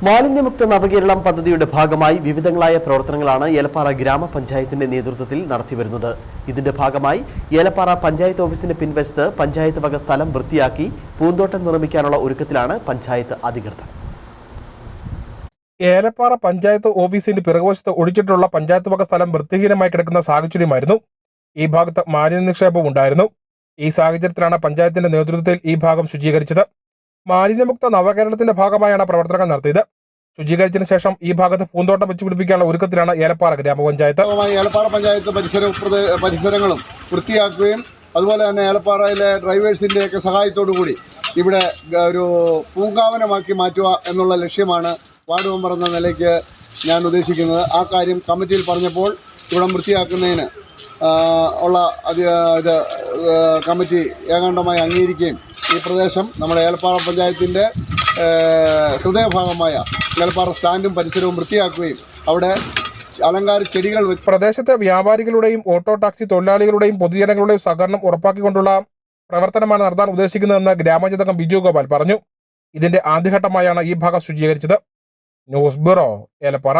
മാലിന്യമുക്ത നവകേരളം പദ്ധതിയുടെ ഭാഗമായി വിവിധങ്ങളായ പ്രവർത്തനങ്ങളാണ് ഏലപ്പാറ ഗ്രാമപഞ്ചായത്തിന്റെ നേതൃത്വത്തിൽ നടത്തിവരുന്നത്. ഇതിന്റെ ഭാഗമായി ഏലപ്പാറ പഞ്ചായത്ത് ഓഫീസിന് പിൻവശത്ത് പഞ്ചായത്ത് വക സ്ഥലം വൃത്തിയാക്കി പൂന്തോട്ടം നിർമ്മിക്കാനുള്ള ഒരുക്കത്തിലാണ് പഞ്ചായത്ത് അധികൃതർ. ഏലപ്പാറ പഞ്ചായത്ത് ഓഫീസിന്റെ പിറകുവശത്ത് ഒഴിച്ചിട്ടുള്ള പഞ്ചായത്ത് വക സ്ഥലം വൃത്തിഹീനമായി കിടക്കുന്ന സാഹചര്യമായിരുന്നു. ഈ ഭാഗത്ത് മാലിന്യ നിക്ഷേപം ഉണ്ടായിരുന്നു. ഈ സാഹചര്യത്തിലാണ് പഞ്ചായത്തിന്റെ നേതൃത്വത്തിൽ ഈ ഭാഗം ശുചീകരിച്ചത്. മാലിന്യമുക്ത നവകേരളത്തിന്റെ ഭാഗമായാണ് പ്രവർത്തനങ്ങൾ നടത്തിയത്. ശുചീകരിച്ചതിന് ശേഷം ഈ ഭാഗത്ത് പൂന്തോട്ടം വെച്ച് പിടിപ്പിക്കാനുള്ള ഒരുക്കത്തിലാണ് ഏലപ്പാറ ഗ്രാമപഞ്ചായത്ത്. ഏലപ്പാറ പഞ്ചായത്ത് പരിസരങ്ങളും വൃത്തിയാക്കുകയും അതുപോലെ തന്നെ ഏലപ്പാറയിലെ ഡ്രൈവേഴ്സിൻ്റെയൊക്കെ സഹായത്തോടു കൂടി ഇവിടെ ഒരു പൂങ്കാവനമാക്കി മാറ്റുക എന്നുള്ള ലക്ഷ്യമാണ് വാർഡ് മെമ്പർ എന്ന നിലയ്ക്ക് ഞാൻ ഉദ്ദേശിക്കുന്നത്. ആ കാര്യം കമ്മിറ്റിയിൽ പറഞ്ഞപ്പോൾ ഇവിടം വൃത്തിയാക്കുന്നതിന് ഉള്ള ഇത് കമ്മിറ്റി ഏകാണ്ടമായി അംഗീകരിക്കുകയും ഈ പ്രദേശം നമ്മുടെ ഏലപ്പാറ പഞ്ചായത്തിൻ്റെ ഹൃദയഭാഗമായ ഏലപ്പാറ സ്റ്റാൻഡും പരിസരവും വൃത്തിയാക്കുകയും അവിടെ അലങ്കാര ചെടികൾ പ്രദേശത്തെ വ്യാപാരികളുടെയും ഓട്ടോ ടാക്സി തൊഴിലാളികളുടെയും പൊതുജനങ്ങളുടെയും സഹകരണം ഉറപ്പാക്കിക്കൊണ്ടുള്ള പ്രവർത്തനമാണ് നടത്താൻ ഉദ്ദേശിക്കുന്നതെന്ന് ഗ്രാമപഞ്ചായത്ത് അംഗം ബിജു ഗോപാൽ പറഞ്ഞു. ഇതിന്റെ ആദ്യഘട്ടമായാണ് ഈ ഭാഗം ശുചീകരിച്ചത്. News bureau, Elappara.